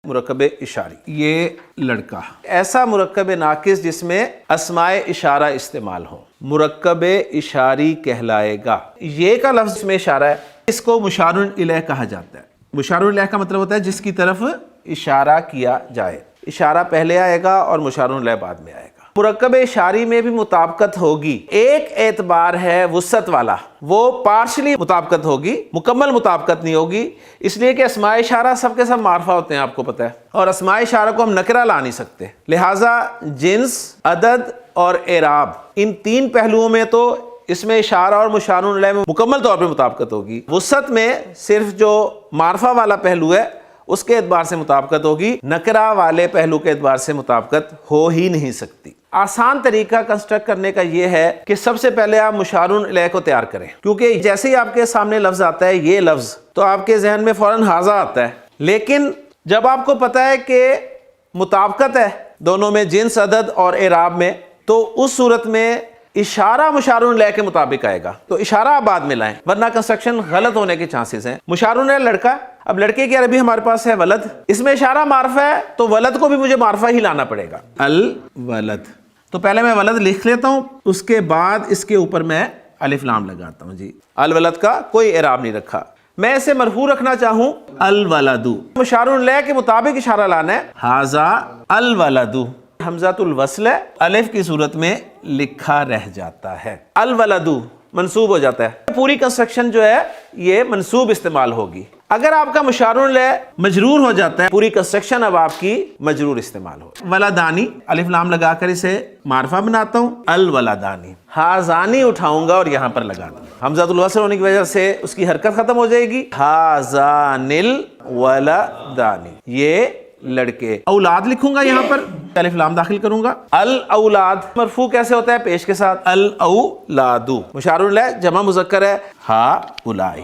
مرکب اشاری. یہ لڑکا ایسا مرکب ناقص جس میں اسماء اشارہ استعمال ہو مرکب اشاری کہلائے گا. یہ کا لفظ میں اشارہ ہے, اس کو مشار الیہ کہا جاتا ہے. مشار الیہ کا مطلب ہوتا ہے جس کی طرف اشارہ کیا جائے. اشارہ پہلے آئے گا اور مشار الیہ بعد میں آئے گا. مرکب اشاری میں بھی مطابقت ہوگی. ایک اعتبار ہے وسعت والا, وہ پارشلی مطابقت ہوگی, مکمل مطابقت نہیں ہوگی, اس لیے کہ اسماء اشارہ سب کے سب معرفہ ہوتے ہیں, آپ کو پتہ ہے, اور اسماء اشارہ کو ہم نکرہ لا نہیں سکتے. لہٰذا جنس, عدد اور اعراب, ان تین پہلوؤں میں تو اس میں اشارہ اور مشار الیہ میں مکمل طور پہ مطابقت ہوگی. وسعت میں صرف جو معرفہ والا پہلو ہے اس کے اعتبار سے مطابقت ہوگی, نکرہ والے پہلو کے اعتبار سے مطابقت ہو ہی نہیں سکتی. آسان طریقہ کنسٹرکٹ کرنے کا یہ ہے کہ سب سے پہلے آپ مشار الیہ کو تیار کریں, کیونکہ جیسے ہی آپ کے سامنے لفظ آتا ہے یہ لفظ, تو آپ کے ذہن میں فوراً ھذا آتا ہے. لیکن جب آپ کو پتہ ہے کہ مطابقت ہے دونوں میں, جنس, عدد اور اعراب میں, تو اس صورت میں اشارہ مشار الیہ کے مطابق آئے گا. تو اشارہ آپ بعد میں لائیں ورنہ کنسٹرکشن غلط ہونے کے چانسز ہیں. مشار الیہ لڑکا, اب لڑکے کی عربی ہمارے پاس ہے ولد, اس میں اشارہ معرفہ ہے تو ولد کو بھی مجھے معرفہ ہی لانا پڑے گا, الولد. تو پہلے میں ولد لکھ لیتا ہوں, اس کے بعد اس کے اوپر میں الف لام لگاتا ہوں. جی, الولد کا کوئی اعراب نہیں رکھا. میں اسے مرفوع رکھنا چاہوں الولد, مشار الیہ کے مطابق اشارہ لانا ہے, ھذا الولد. حمزۃ الوصل ہے, الف کی صورت میں لکھا رہ جاتا ہے. الولد منصوب ہو جاتا ہے. پوری کنسٹرکشن جو ہے یہ منصوب استعمال ہوگی. اگر آپ کا مشار الیہ مجرور ہو جاتا ہے, پوری کنسٹرکشن اب آپ کی مجرور استعمال ہو. ولدانی الف لام لگا کر اسے معرفہ بناتا ہوں, الولدانی. ھذانی اٹھاؤں گا اور یہاں پر لگا دوں گا. حمزۃ الوصل ہونے کی وجہ سے اس کی حرکت ختم ہو جائے گی. ھذان الولدانی, یہ لڑکے. اولاد لکھوں گا, یہاں پر الف لام داخل کروں گا. الاولاد مرفوع کیسے ہوتا ہے؟ پیش کے ساتھ. الاولاد مشار الیہ جمع مذکر ہے, ہؤلاء.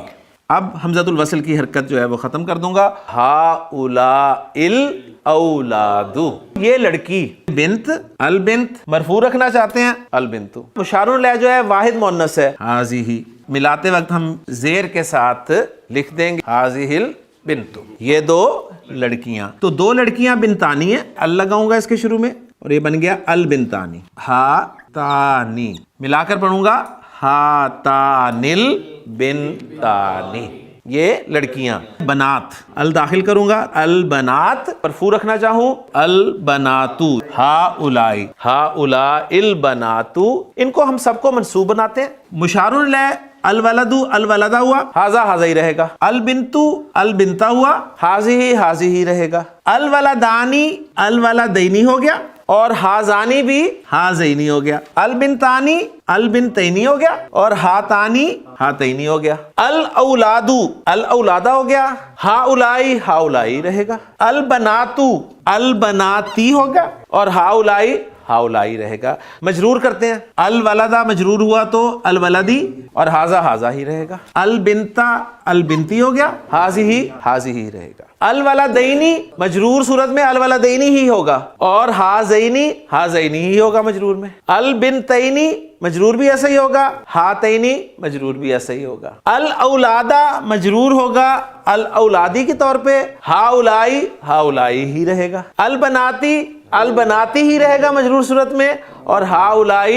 اب حمزۃ الوصل کی حرکت جو ہے وہ ختم کر دوں گا. ہؤلاء الاولاد, یہ لڑکی. بنت, البنت مرفوع رکھنا چاہتے ہیں, البنت. مشار الیہ جو ہے واحد مؤنث ہے, ھذہ. ملاتے وقت ہم زیر کے ساتھ لکھ دیں گے ھذہ البنت, یہ دو لڑکیاں. تو دو لڑکیاں بنتانی ہیں, ال لگاؤں گا اس کے شروع میں اور یہ بن گیا البنتانی. ہاتانی ملا کر پڑھوں گا ہاتان البنتانی, یہ لڑکیاں. بنات ال داخل کروں گا, البنات. مرفوع رکھنا چاہوں البنات, ہؤلاء ہؤلاء البنات. ان کو ہم سب کو منصوب بناتے ہیں. مشار الیہ الولد الولدہ ہوا, ھذا ھذا ہی رہے گا. البنت البنتا ہوا, ھذہ ھذہ ہی رہے گا. الولدانی الولدینی ہو گیا, اور ھذانی بھی ھذینی ہو گیا. البنتانی البنتینی ہو گیا, اور ہاتانی ہاتینی ہو گیا. الاولاد الاولادہ ہو گیا, ہؤلاء ہؤلاء رہے گا. البنات البناتی ہو گیا, اور ہؤلاء ہؤلاء رہے گا. مجرور کرتے ہیں, الولدہ مجرور ہوا تو الولدی, اور ھذا ھذا ہی رہے گا. البنتا البنتی ہو گیا, ھذہ ھذہ ہی رہے گا. الولدینی مجرور صورت میں الولدینی ہی ہوگا, اور ھذینی ھذینی ہی ہوگا مجرور میں. البنتینی مجرور بھی ایسا ہی ہوگا, ہاتینی مجرور بھی ایسا ہی ہوگا. الاولادہ مجرور ہوگا الاولادی کے طور پہ, ہؤلاء ہؤلاء ہی رہے گا. البناتی البناتی ہی رہے گا مجرور صورت میں, اور ہؤلاء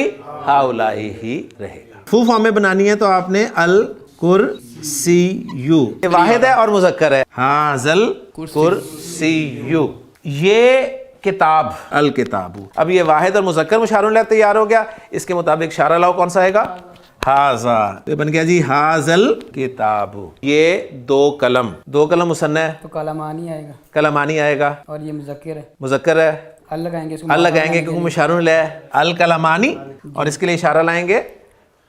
ہؤلاء ہی رہے گا. فارم میں بنانی ہے تو آپ نے الکرسی, یہ واحد ہے اور مذکر ہے. ھذل کرسی, یہ کتاب, الکتاب. اب یہ واحد اور مذکر مشار الیہ تیار ہو گیا. اس کے مطابق اشارہ لاؤ, کون سا آئے گا؟ ھذا. یہ بن گیا جی ھذل کتاب. یہ دو قلم, دو قلم مثنیٰ ہے تو قلمانی آئے گا, قلمانی آئے گا. اور یہ مذکر ہے, مذکر ہے, ال لگائیں گے, ال لگائیں گے کیونکہ مشار الیہ ہے. القلمانی, اور اس کے لیے اشارہ لائیں گے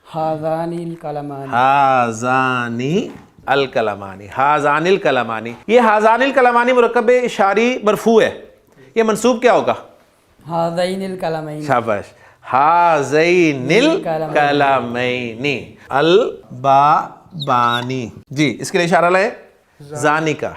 ھذانی القلمانی. ھذانی الکلمانی, ھذان الکلمانی. یہ ھذان الکلمانی مرکب اشاری مرفوع ہے. یہ منصوب کیا ہوگا؟ ھذین الکلمین. شاباش. ھذین الکلمین. البابانی. جی, اس کے لیے اشارہ لائیں ذانکا,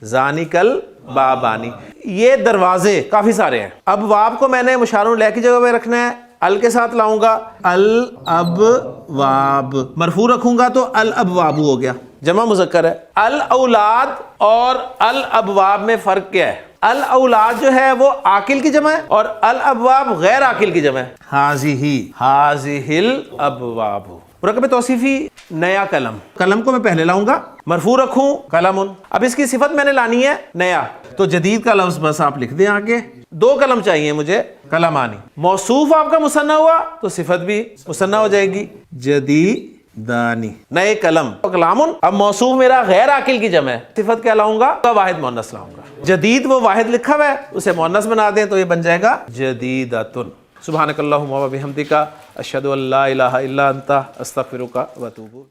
ذانکل بابانی. یہ دروازے کافی سارے ہیں. اب واب کو میں نے مشار الیہ کی جگہ پہ رکھنا ہے, ال کے ساتھ لاؤں گا الابواب. مرفوع رکھوں گا تو الابواب ہو گیا, جمع مذکر ہے. الاولاد اور الابواب میں فرق کیا ہے؟ الاولاد جو ہے وہ عاقل کی جمع ہے اور الابواب غیر عاقل کی جمع ہے. ہاذہ الابواب. مرکب توصیفی نیا قلم. قلم کو میں پہلے لاؤں گا, مرفوع رکھوں قلم. اب اس کی صفت میں نے لانی ہے نیا, تو جدید کا لفظ بس آپ لکھ دیں آگے. 2 قلم چاہیے مجھے, قلمانی. موصوف آپ کا مثنیٰ ہوا تو صفت بھی مثنیٰ ہو جائے گی, جدیدانی, نئے قلم. کلام. اب موصوف میرا غیر عاقل کی جمع ہے, صفت کیا لاؤں گا؟ واحد مؤنث لاؤں گا. جدید وہ واحد لکھا ہوا ہے, اسے مؤنث بنا دیں تو یہ بن جائے گا جدیدۃ. سبحانک اللہم و بحمدک اشہد ان لا الہ الا انت استغفرک و اتوب